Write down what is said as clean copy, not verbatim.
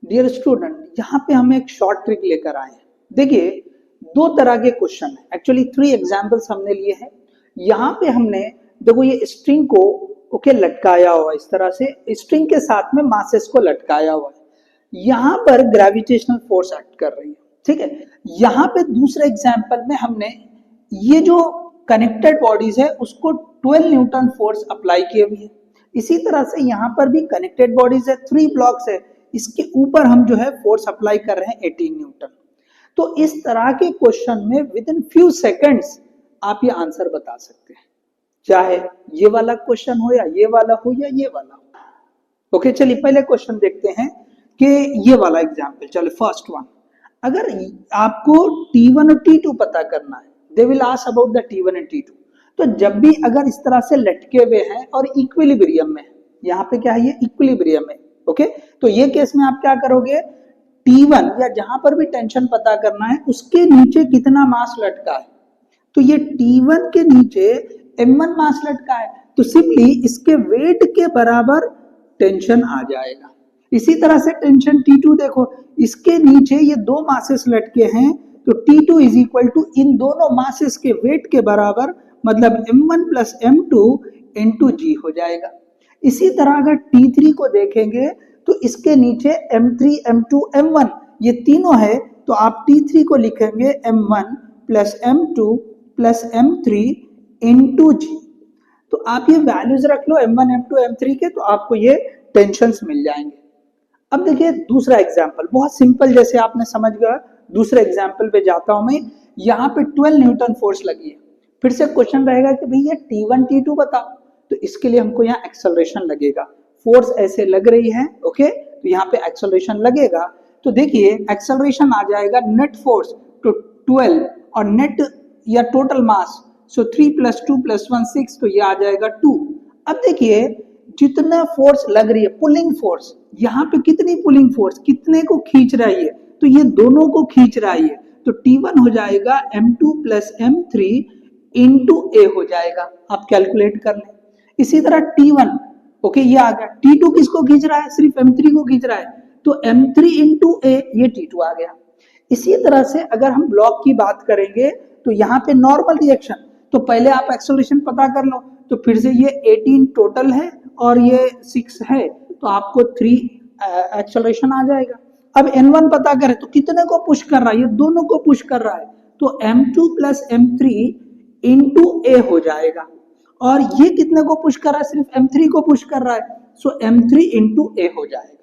Dear student, यहाँ पे हम एक शॉर्ट ट्रिक लेकर आए हैं। देखिए, दो तरह के क्वेश्चन है, एक्चुअली 3 एग्जाम्पल्स हमने लिए हैं। यहाँ पे हमने देखो ये स्ट्रिंग को लटकाया हुआ है, इस तरह से स्ट्रिंग के साथ में मासेस को लटकाया हुआ है। यहाँ पर ग्रेविटेशनल फोर्स एक्ट कर रही है, ठीक है। यहाँ पे दूसरे एग्जाम्पल में हमने ये जो कनेक्टेड बॉडीज है उसको 12 न्यूटन फोर्स अप्लाई किए हुए है। इसी तरह से यहाँ पर भी कनेक्टेड बॉडीज है, 3 ब्लॉक्स है, इसके ऊपर हम जो है फोर्स अप्लाई कर रहे हैं 18 न्यूटन। तो इस तरह के क्वेश्चन में विद इन फ्यू सेकंड्स आप ये आंसर बता सकते हैं, चाहे ये वाला क्वेश्चन हो या ये वाला हो या ये वाला हो। ओके, चलिए पहले क्वेश्चन देखते हैं कि ये वाला एग्जांपल। चलिए फर्स्ट वन, अगर आपको T1 और T2 पता करना है, they will ask about the T1 and T2। तो जब भी अगर इस तरह से लटके हुए हैं और इक्विलिब्रियम में, यहाँ पे क्या है, ये इक्विलिब्रियम है। ओके, तो ये केस में आप क्या करोगे, T1 या जहां पर भी टेंशन पता करना है उसके नीचे कितना मास लटका है, तो ये T1 के नीचे M1 मास लटका है, तो सिंपली इसके वेट के बराबर टेंशन आ जाएगा। इसी तरह से टेंशन T2 देखो, इसके नीचे ये 2 मासेस लटके हैं, तो T2 इज इक्वल टू इन दोनों मासेस के वेट के बराबर, मतलब M1 plus M2 into G हो जाएगा। इसी तरह अगर T3 को देखेंगे तो इसके नीचे M3, M2, M1 ये तीनों है, तो आप T3 को लिखेंगे M1 plus M2 plus M3 into G। तो आप ये वैल्यूज रख लो M1, M2, M3 के, तो आपको ये टेंशन्स मिल जाएंगे। अब देखिए दूसरा एग्जाम्पल, बहुत सिंपल, जैसे आपने समझ गया। दूसरे एग्जाम्पल पे जाता हूं मैं। यहाँ पे 12 न्यूटन फोर्स लगी है। फिर से क्वेश्चन रहेगा कि भैया T1 T2 बताओ, तो इसके लिए हमको यहाँ एक्सेलरेशन लगेगा। फोर्स ऐसे लग रही है, ओके, तो यहाँ पे एक्सेलरेशन लगेगा। तो देखिए एक्सेलरेशन आ जाएगा नेट फोर्स तो 12 और नेट या टोटल मास, सो 3 प्लस 2 प्लस 1 6, तो ये आ जाएगा 2। अब देखिए जितना फोर्स लग रही है, पुलिंग फोर्स, यहाँ पे कितनी पुलिंग फोर्स, कितने को खींच रही है, तो ये दोनों को खींच रही है। तो T1 हो जाएगा M2 plus M3 into A हो जाएगा, आप कैलकुलेट कर लें। इसी तरह T1, ओके, ये आ गया। T2 किसको खींच रहा है, सिर्फ M3 को खींच रहा है, तो M3 इंटू A, ये T2 आ गया। इसी तरह से अगर हम ब्लॉक की बात करेंगे तो यहाँ पे नॉर्मल रिएक्शन, तो पहले आप एक्सेलरेशन पता कर लो, तो फिर से ये 18 टोटल है और ये 6 है, तो आपको 3 एक्सेलरेशन आ जाएगा। अब N1 पता करें तो कितने को पुश कर रहा है, ये दोनों को पुश कर रहा है, तो M2 plus M3 into A हो जाएगा। और ये कितने को पुश कर रहा है, सिर्फ M3 को पुश कर रहा है, सो M3 इंटू A हो जाएगा।